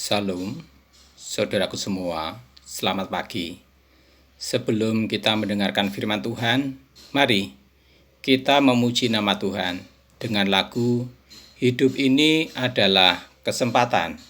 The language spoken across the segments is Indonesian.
Salam, saudaraku semua, selamat pagi. Sebelum kita mendengarkan firman Tuhan, mari kita memuji nama Tuhan dengan lagu "Hidup Ini Adalah Kesempatan".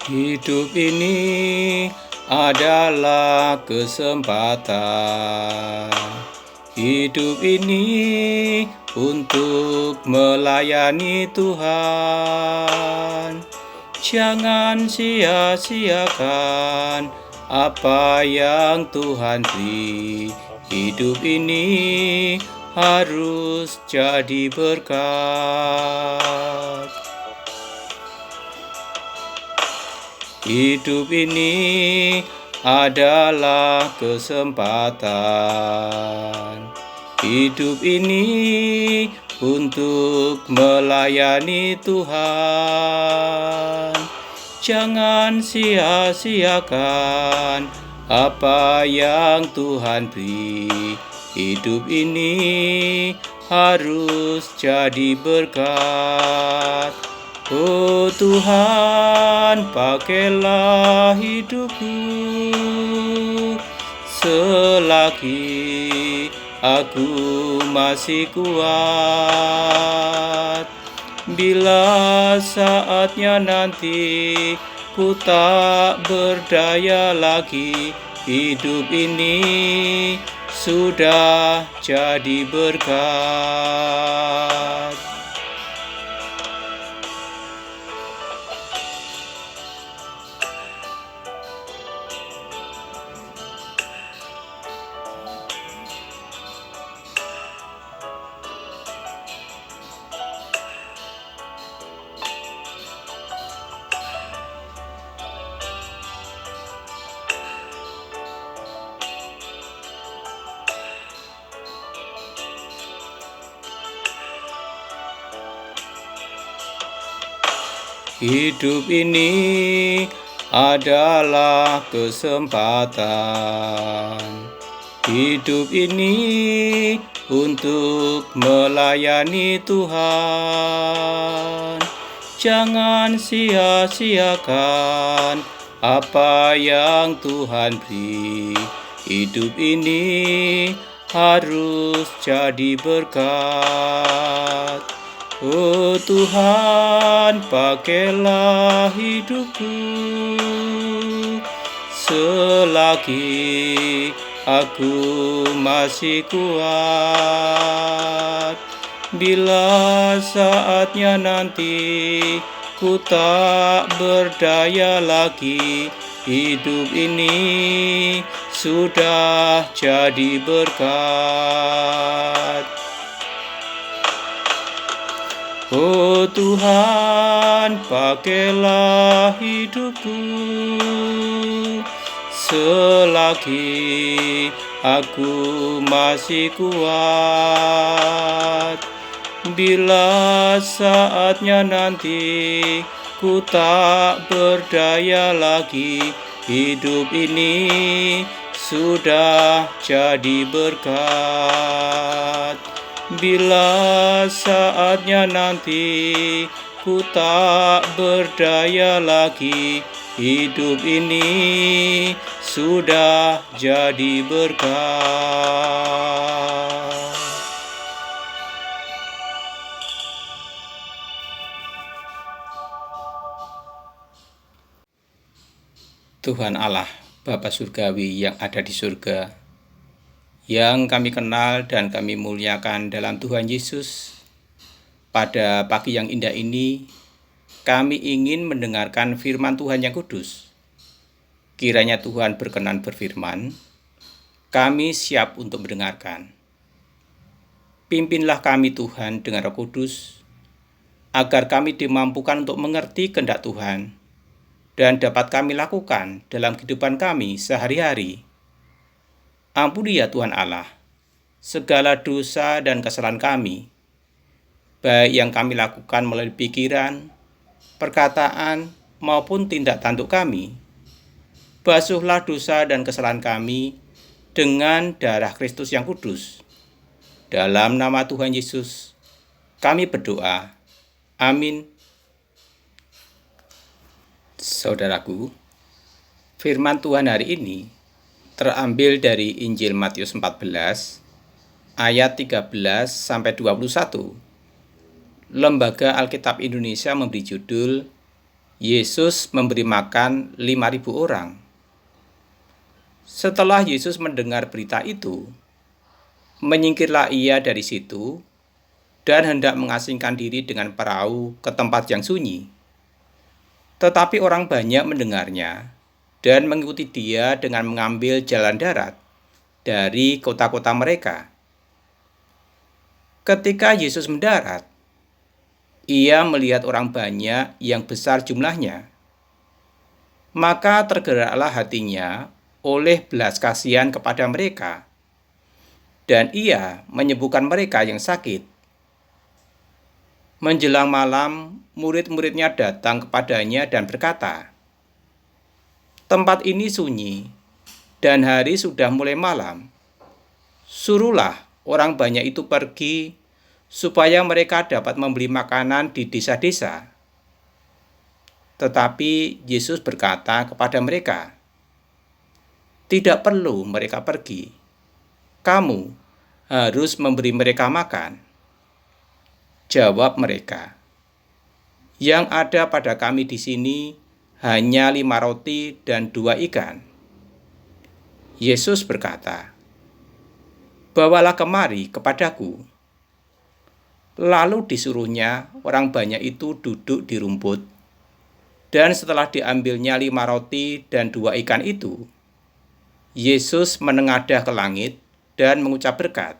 Hidup ini adalah kesempatan. Hidup ini untuk melayani Tuhan. Jangan sia-siakan apa yang Tuhan beri. Hidup ini harus jadi berkat. Hidup ini adalah kesempatan. Hidup ini untuk melayani Tuhan. Jangan sia-siakan apa yang Tuhan beri. Hidup ini harus jadi berkat. Oh Tuhan, pakailah hidupku selagi aku masih kuat. Bila saatnya nanti ku tak berdaya lagi, hidup ini sudah jadi berkat. Hidup ini adalah kesempatan. Hidup ini untuk melayani Tuhan. Jangan sia-siakan apa yang Tuhan beri. Hidup ini harus jadi berkat. Oh Tuhan, pakailah hidupku selagi aku masih kuat. Bila saatnya nanti ku tak berdaya lagi, hidup ini sudah jadi berkat. Oh Tuhan, pakailah hidupku selagi aku masih kuat. Bila saatnya nanti ku tak berdaya lagi, hidup ini sudah jadi berkat. Bila saatnya nanti ku tak berdaya lagi, hidup ini sudah jadi berkat. Tuhan Allah, Bapa Surgawi yang ada di surga, yang kami kenal dan kami muliakan dalam Tuhan Yesus. Pada pagi yang indah ini, kami ingin mendengarkan firman Tuhan yang kudus. Kiranya Tuhan berkenan berfirman, kami siap untuk mendengarkan. Pimpinlah kami Tuhan dengan Roh Kudus, agar kami dimampukan untuk mengerti kehendak Tuhan dan dapat kami lakukan dalam kehidupan kami sehari-hari. Ampuni ya Tuhan Allah, segala dosa dan kesalahan kami, baik yang kami lakukan melalui pikiran, perkataan, maupun tindak tanduk kami. Basuhlah dosa dan kesalahan kami dengan darah Kristus yang kudus. Dalam nama Tuhan Yesus, kami berdoa. Amin. Saudaraku, firman Tuhan hari ini terambil dari Injil Matius 14 ayat 13 sampai 21. Lembaga Alkitab Indonesia memberi judul Yesus memberi makan 5.000 orang. Setelah Yesus mendengar berita itu, menyingkirlah ia dari situ dan hendak mengasingkan diri dengan perahu ke tempat yang sunyi. Tetapi orang banyak mendengarnya dan mengikuti dia dengan mengambil jalan darat dari kota-kota mereka. Ketika Yesus mendarat, ia melihat orang banyak yang besar jumlahnya. Maka tergeraklah hatinya oleh belas kasihan kepada mereka, dan ia menyembuhkan mereka yang sakit. Menjelang malam, murid-muridnya datang kepadanya dan berkata, "Tempat ini sunyi, dan hari sudah mulai malam. Suruhlah orang banyak itu pergi, supaya mereka dapat membeli makanan di desa-desa." Tetapi Yesus berkata kepada mereka, "Tidak perlu mereka pergi. Kamu harus memberi mereka makan." Jawab mereka, "Yang ada pada kami di sini hanya 5 roti dan 2 ikan." Yesus berkata, "Bawalah kemari kepadaku." Lalu disuruhnya orang banyak itu duduk di rumput, dan setelah diambilnya 5 roti dan 2 ikan itu, Yesus menengadah ke langit dan mengucap berkat,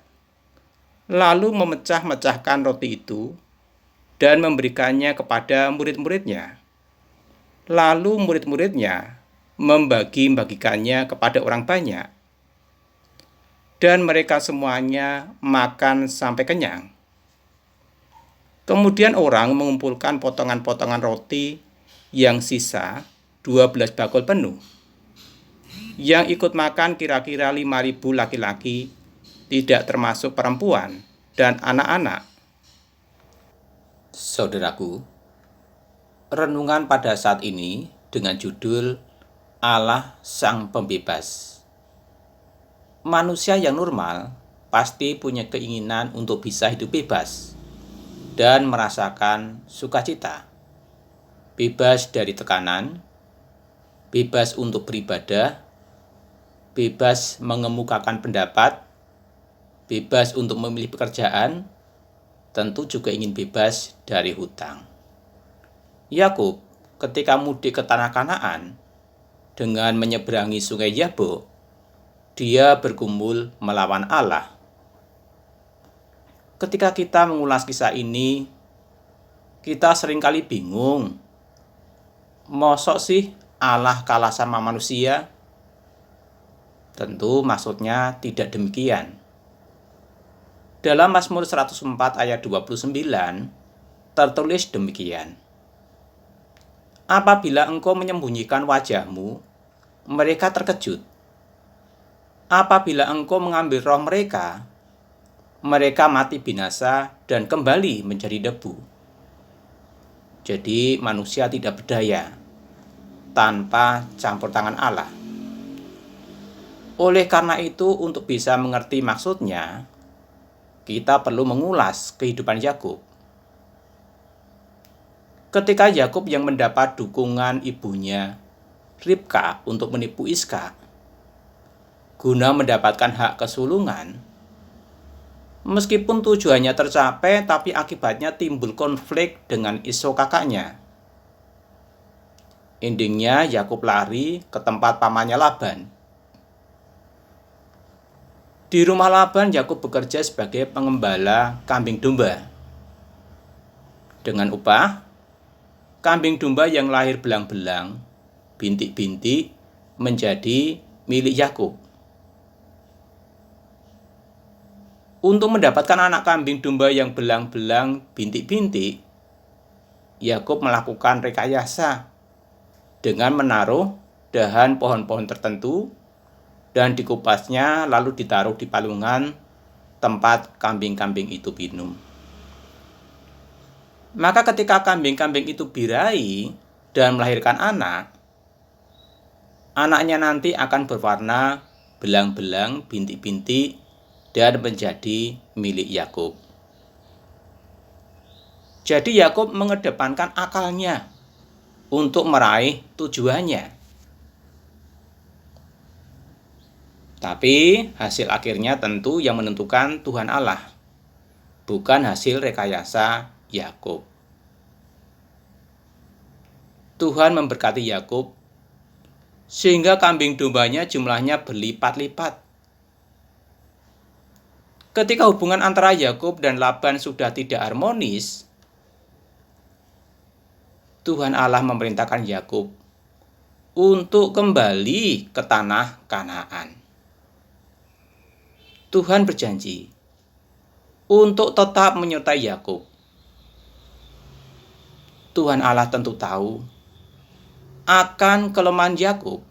lalu memecah-mecahkan roti itu dan memberikannya kepada murid-muridnya. Lalu murid-muridnya membagi-bagikannya kepada orang banyak, dan mereka semuanya makan sampai kenyang. Kemudian orang mengumpulkan potongan-potongan roti yang sisa 12 bakul penuh. Yang ikut makan kira-kira 5.000 laki-laki, tidak termasuk perempuan dan anak-anak. Saudaraku, renungan pada saat ini dengan judul Allah Sang Pembebas. Manusia yang normal pasti punya keinginan untuk bisa hidup bebas dan merasakan sukacita. Bebas dari tekanan, bebas untuk beribadah, bebas mengemukakan pendapat, bebas untuk memilih pekerjaan, tentu juga ingin bebas dari hutang. Yakub ketika mudik ke tanah Kanaan dengan menyeberangi sungai Yabok, dia bergumul melawan Allah. Ketika kita mengulas kisah ini, kita seringkali bingung. Mosok sih Allah kalah sama manusia? Tentu maksudnya tidak demikian. Dalam Mazmur 104 ayat 29 tertulis demikian, "Apabila engkau menyembunyikan wajahmu, mereka terkejut. Apabila engkau mengambil roh mereka, mereka mati binasa dan kembali menjadi debu." Jadi manusia tidak berdaya tanpa campur tangan Allah. Oleh karena itu, untuk bisa mengerti maksudnya, kita perlu mengulas kehidupan Yakub. Ketika Yakub yang mendapat dukungan ibunya, Ribka, untuk menipu Iskak, guna mendapatkan hak kesulungan, meskipun tujuannya tercapai, tapi akibatnya timbul konflik dengan Esau kakaknya. Endingnya Yakub lari ke tempat pamannya Laban. Di rumah Laban, Yakub bekerja sebagai pengembala kambing domba. Dengan upah, kambing domba yang lahir belang-belang, bintik-bintik, menjadi milik Yakub. Untuk mendapatkan anak kambing domba yang belang-belang, bintik-bintik, Yakub melakukan rekayasa dengan menaruh dahan pohon-pohon tertentu dan dikupasnya lalu ditaruh di palungan tempat kambing-kambing itu minum. Maka ketika kambing-kambing itu birahi dan melahirkan anak, anaknya nanti akan berwarna belang-belang, bintik-bintik, dan menjadi milik Yakub. Jadi Yakub mengedepankan akalnya untuk meraih tujuannya. Tapi hasil akhirnya tentu yang menentukan Tuhan Allah, bukan hasil rekayasa Yakub. Tuhan memberkati Yakub sehingga kambing dombanya jumlahnya berlipat-lipat. Ketika hubungan antara Yakub dan Laban sudah tidak harmonis, Tuhan Allah memerintahkan Yakub untuk kembali ke tanah Kanaan. Tuhan berjanji untuk tetap menyertai Yakub. Tuhan Allah tentu tahu akan kelemahan Yakub.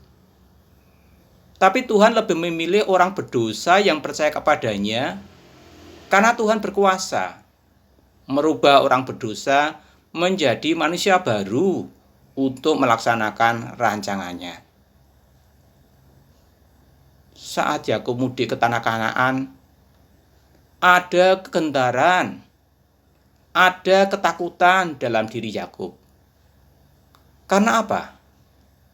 Tapi Tuhan lebih memilih orang berdosa yang percaya kepadanya karena Tuhan berkuasa merubah orang berdosa menjadi manusia baru untuk melaksanakan rancangannya. Saat Yakub mudik ke tanah Kanaan, ada kegentaran, ada ketakutan dalam diri Yakub. Karena apa?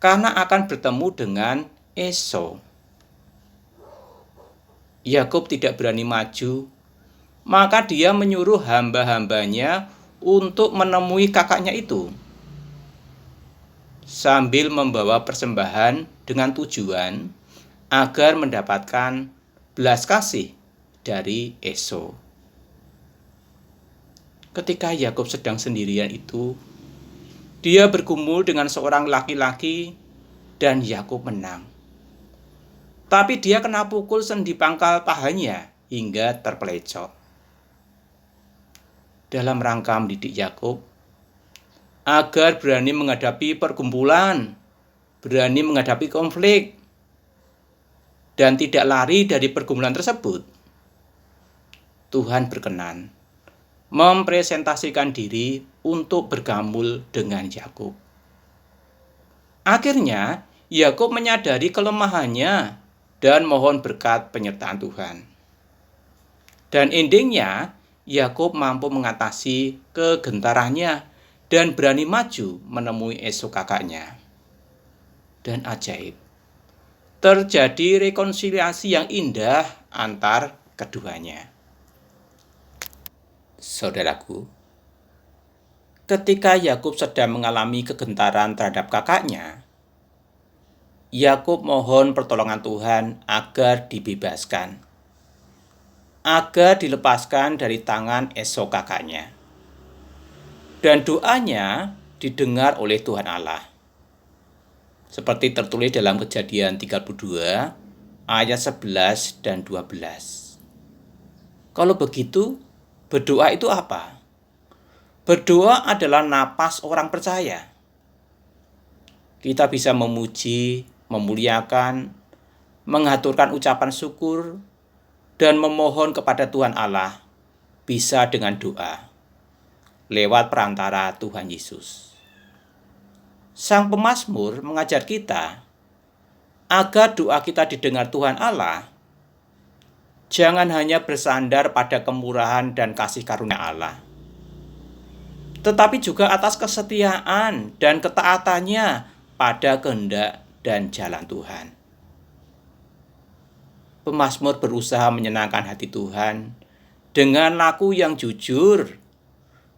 Karena akan bertemu dengan Esau. Yakub tidak berani maju, maka dia menyuruh hamba-hambanya untuk menemui kakaknya itu, sambil membawa persembahan dengan tujuan agar mendapatkan belas kasih dari Esau. Ketika Yakub sedang sendirian itu, dia bergumul dengan seorang laki-laki dan Yakub menang. Tapi dia kena pukul sendi pangkal pahanya hingga terpelecok. Dalam rangka mendidik Yakub agar berani menghadapi pergumulan, berani menghadapi konflik, dan tidak lari dari pergumulan tersebut, Tuhan berkenan mempresentasikan diri untuk bergumul dengan Yakub. Akhirnya, Yakub menyadari kelemahannya dan mohon berkat penyertaan Tuhan. Dan endingnya, Yakub mampu mengatasi kegentarannya dan berani maju menemui Esau kakaknya. Dan ajaib, terjadi rekonsiliasi yang indah antar keduanya. Saudaraku, ketika Yakub sedang mengalami kegentaran terhadap kakaknya, Yakub mohon pertolongan Tuhan agar dibebaskan, agar dilepaskan dari tangan Esau kakaknya. Dan doanya didengar oleh Tuhan Allah. Seperti tertulis dalam Kejadian 32 ayat 11 dan 12. Kalau begitu, berdoa itu apa? Berdoa adalah napas orang percaya. Kita bisa memuji, memuliakan, mengaturkan ucapan syukur, dan memohon kepada Tuhan Allah bisa dengan doa lewat perantara Tuhan Yesus. Sang pemazmur mengajar kita agar doa kita didengar Tuhan Allah. Jangan hanya bersandar pada kemurahan dan kasih karunia Allah, tetapi juga atas kesetiaan dan ketaatannya pada kehendak dan jalan Tuhan. Pemazmur berusaha menyenangkan hati Tuhan dengan laku yang jujur,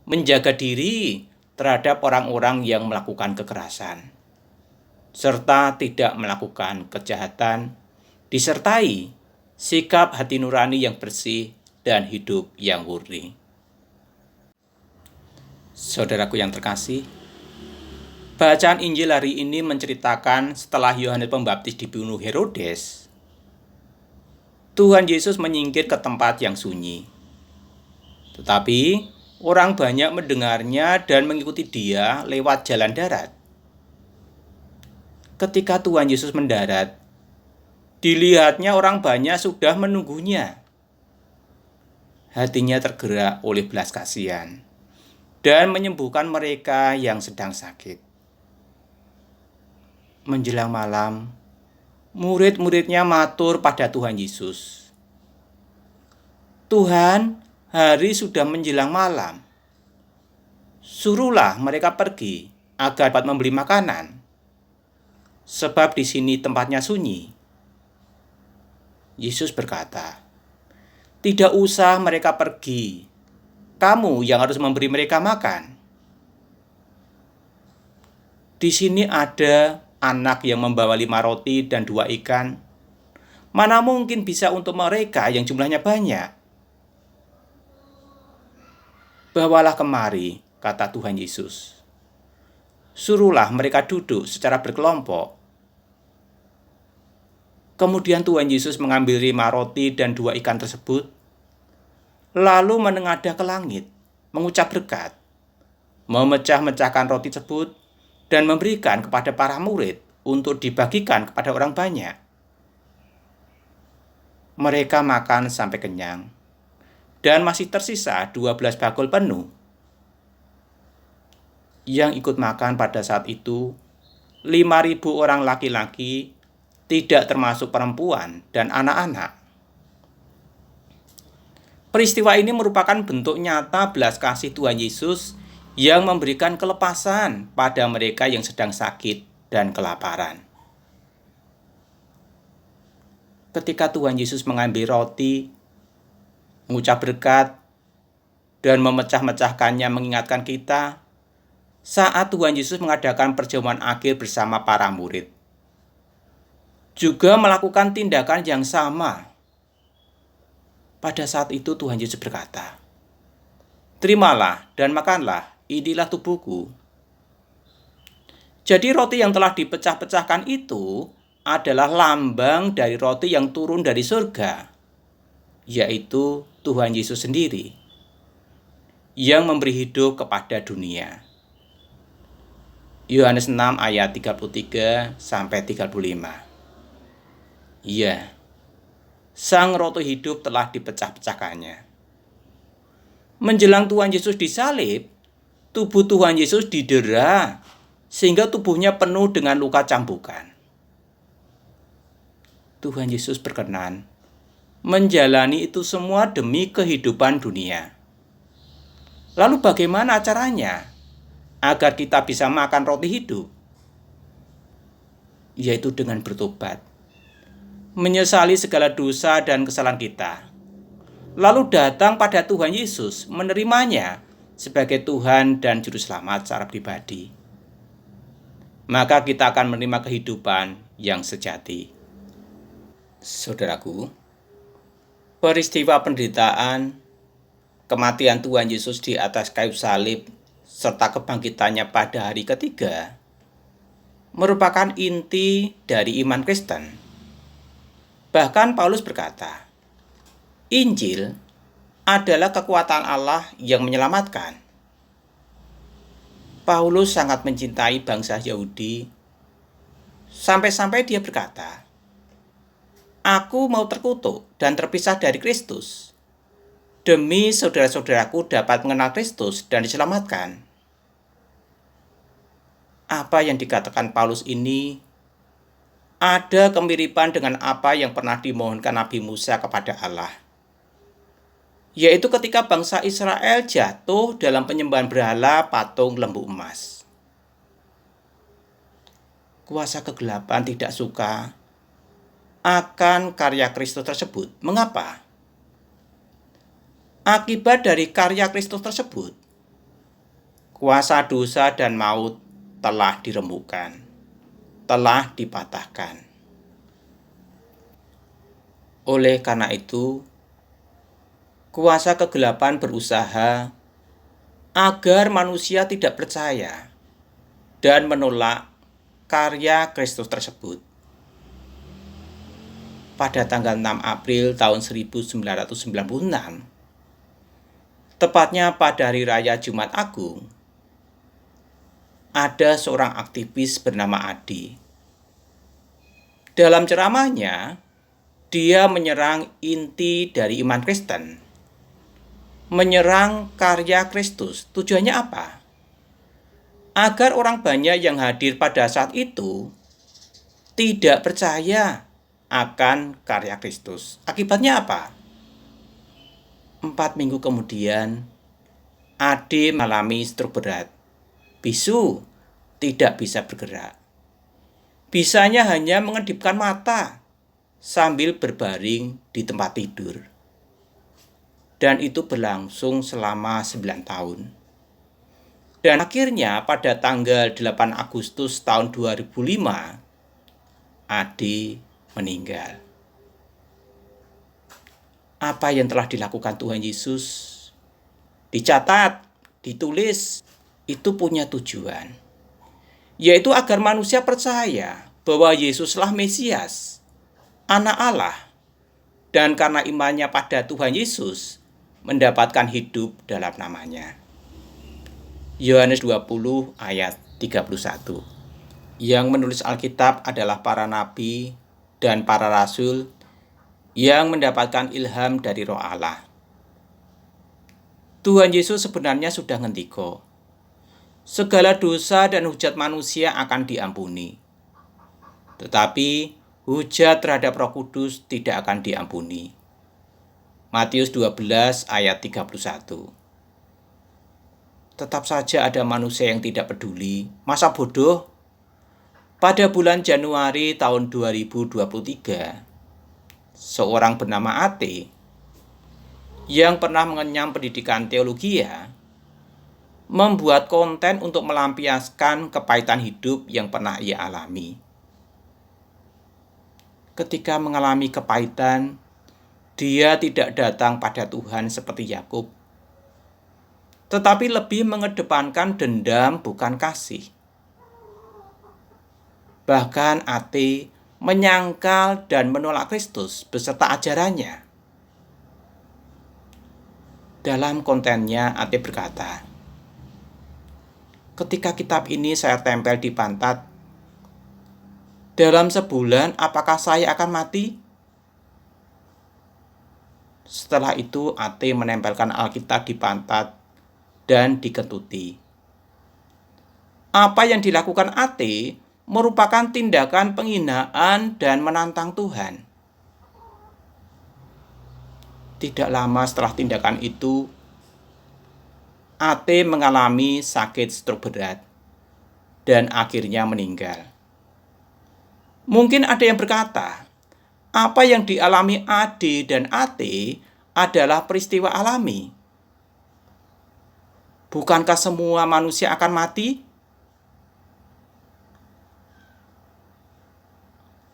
menjaga diri terhadap orang-orang yang melakukan kekerasan, serta tidak melakukan kejahatan, disertai sikap hati nurani yang bersih, dan hidup yang murni. Saudaraku yang terkasih, bacaan Injil hari ini menceritakan setelah Yohanes Pembaptis dibunuh Herodes, Tuhan Yesus menyingkir ke tempat yang sunyi. Tetapi orang banyak mendengarnya dan mengikuti dia lewat jalan darat. Ketika Tuhan Yesus mendarat, dilihatnya orang banyak sudah menunggunya. Hatinya tergerak oleh belas kasihan dan menyembuhkan mereka yang sedang sakit. Menjelang malam, murid-muridnya matur pada Tuhan Yesus, "Tuhan, hari sudah menjelang malam. Suruhlah mereka pergi agar dapat membeli makanan, sebab di sini tempatnya sunyi." Yesus berkata, "Tidak usah mereka pergi. Kamu yang harus memberi mereka makan." Di sini ada anak yang membawa 5 roti dan 2 ikan. Mana mungkin bisa untuk mereka yang jumlahnya banyak? "Bawalah kemari," kata Tuhan Yesus. "Suruhlah mereka duduk secara berkelompok." Kemudian Tuhan Yesus mengambil 5 roti dan 2 ikan tersebut, lalu menengadah ke langit, mengucap berkat, memecah-mecahkan roti tersebut, dan memberikan kepada para murid untuk dibagikan kepada orang banyak. Mereka makan sampai kenyang, dan masih tersisa 12 bakul penuh. Yang ikut makan pada saat itu 5.000 orang laki-laki, tidak termasuk perempuan dan anak-anak. Peristiwa ini merupakan bentuk nyata belas kasih Tuhan Yesus yang memberikan kelepasan pada mereka yang sedang sakit dan kelaparan. Ketika Tuhan Yesus mengambil roti, mengucap berkat, dan memecah-mecahkannya mengingatkan kita saat Tuhan Yesus mengadakan perjamuan akhir bersama para murid, juga melakukan tindakan yang sama. Pada saat itu Tuhan Yesus berkata, "Terimalah dan makanlah, inilah tubuhku." Jadi roti yang telah dipecah-pecahkan itu adalah lambang dari roti yang turun dari surga, yaitu Tuhan Yesus sendiri, yang memberi hidup kepada dunia. Yohanes 6 ayat 33-35. Iya, sang roti hidup telah dipecah-pecahkannya. Menjelang Tuhan Yesus disalib, tubuh Tuhan Yesus didera sehingga tubuhnya penuh dengan luka cambukan. Tuhan Yesus berkenan menjalani itu semua demi kehidupan dunia. Lalu bagaimana caranya agar kita bisa makan roti hidup? Yaitu dengan bertobat, menyesali segala dosa dan kesalahan kita, lalu datang pada Tuhan Yesus, menerimanya sebagai Tuhan dan Juru Selamat secara pribadi. Maka kita akan menerima kehidupan yang sejati. Saudaraku, peristiwa penderitaan, kematian Tuhan Yesus di atas kayu salib, serta kebangkitannya pada hari ketiga merupakan inti dari iman Kristen. Bahkan Paulus berkata, Injil adalah kekuatan Allah yang menyelamatkan. Paulus sangat mencintai bangsa Yahudi, sampai-sampai dia berkata, "Aku mau terkutuk dan terpisah dari Kristus, demi saudara-saudaraku dapat mengenal Kristus dan diselamatkan." Apa yang dikatakan Paulus ini ada kemiripan dengan apa yang pernah dimohonkan Nabi Musa kepada Allah, yaitu ketika bangsa Israel jatuh dalam penyembahan berhala patung lembu emas. Kuasa kegelapan tidak suka akan karya Kristus tersebut. Mengapa? Akibat dari karya Kristus tersebut, kuasa dosa dan maut telah diremukkan, telah dipatahkan. Oleh karena itu, kuasa kegelapan berusaha agar manusia tidak percaya dan menolak karya Kristus tersebut. Pada tanggal 6 April tahun 1996, tepatnya pada hari raya Jumat Agung, ada seorang aktivis bernama Adi. Dalam ceramahnya, dia menyerang inti dari iman Kristen, menyerang karya Kristus. Tujuannya apa? Agar orang banyak yang hadir pada saat itu tidak percaya akan karya Kristus. Akibatnya apa? 4 minggu kemudian, Ade mengalami stroke berat. Bisu, tidak bisa bergerak. Bisanya hanya mengedipkan mata sambil berbaring di tempat tidur. Dan itu berlangsung selama 9 tahun. Dan akhirnya pada tanggal 8 Agustus tahun 2005, Ade meninggal. Apa yang telah dilakukan Tuhan Yesus dicatat, ditulis, itu punya tujuan, yaitu agar manusia percaya bahwa Yesuslah Mesias, Anak Allah, dan karena imannya pada Tuhan Yesus mendapatkan hidup dalam namanya. Yohanes 20 ayat 31. Yang menulis Alkitab adalah para nabi dan para rasul yang mendapatkan ilham dari Roh Allah. Tuhan Yesus sebenarnya sudah ngendiko, segala dosa dan hujat manusia akan diampuni. Tetapi hujat terhadap Roh Kudus tidak akan diampuni. Matius 12 ayat 31. Tetap saja ada manusia yang tidak peduli. Masa bodoh? Pada bulan Januari tahun 2023, seorang bernama Ate yang pernah mengenyam pendidikan teologi membuat konten untuk melampiaskan kepahitan hidup yang pernah ia alami. Ketika mengalami kepahitan, dia tidak datang pada Tuhan seperti Yakub, tetapi lebih mengedepankan dendam bukan kasih. Bahkan Ate menyangkal dan menolak Kristus beserta ajarannya. Dalam kontennya, Ate berkata, ketika kitab ini saya tempel di pantat, dalam sebulan apakah saya akan mati? Setelah itu, Ate menempelkan Alkitab di pantat dan dikentuti. Apa yang dilakukan Ate merupakan tindakan penghinaan dan menantang Tuhan. Tidak lama setelah tindakan itu, Ate mengalami sakit stroke berat dan akhirnya meninggal. Mungkin ada yang berkata, apa yang dialami Ade dan Ate adalah peristiwa alami. Bukankah semua manusia akan mati?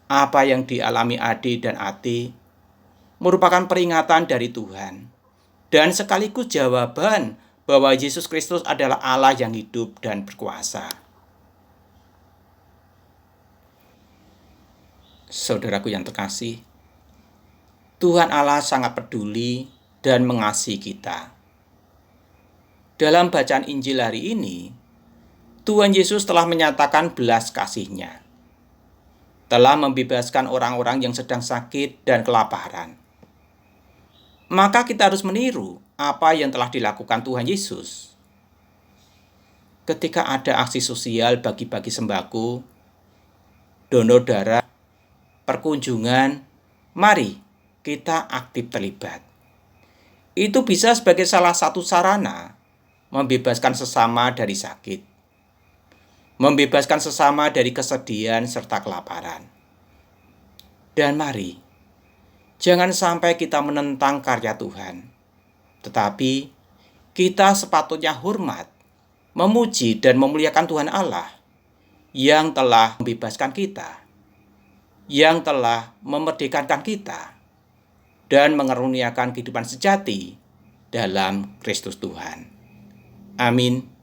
Apa yang dialami Ade dan Ate merupakan peringatan dari Tuhan dan sekaligus jawaban bahwa Yesus Kristus adalah Allah yang hidup dan berkuasa. Saudaraku yang terkasih, Tuhan Allah sangat peduli dan mengasihi kita. Dalam bacaan Injil hari ini, Tuhan Yesus telah menyatakan belas kasih-Nya, telah membebaskan orang-orang yang sedang sakit dan kelaparan. Maka kita harus meniru apa yang telah dilakukan Tuhan Yesus. Ketika ada aksi sosial bagi-bagi sembako, donor darah, perkunjungan, mari kita aktif terlibat. Itu bisa sebagai salah satu sarana membebaskan sesama dari sakit, membebaskan sesama dari kesedihan serta kelaparan. Dan mari, jangan sampai kita menentang karya Tuhan, tetapi kita sepatutnya hormat, memuji dan memuliakan Tuhan Allah yang telah membebaskan kita, yang telah memerdekakan kita, dan mengaruniakan kehidupan sejati dalam Kristus Tuhan. Amin.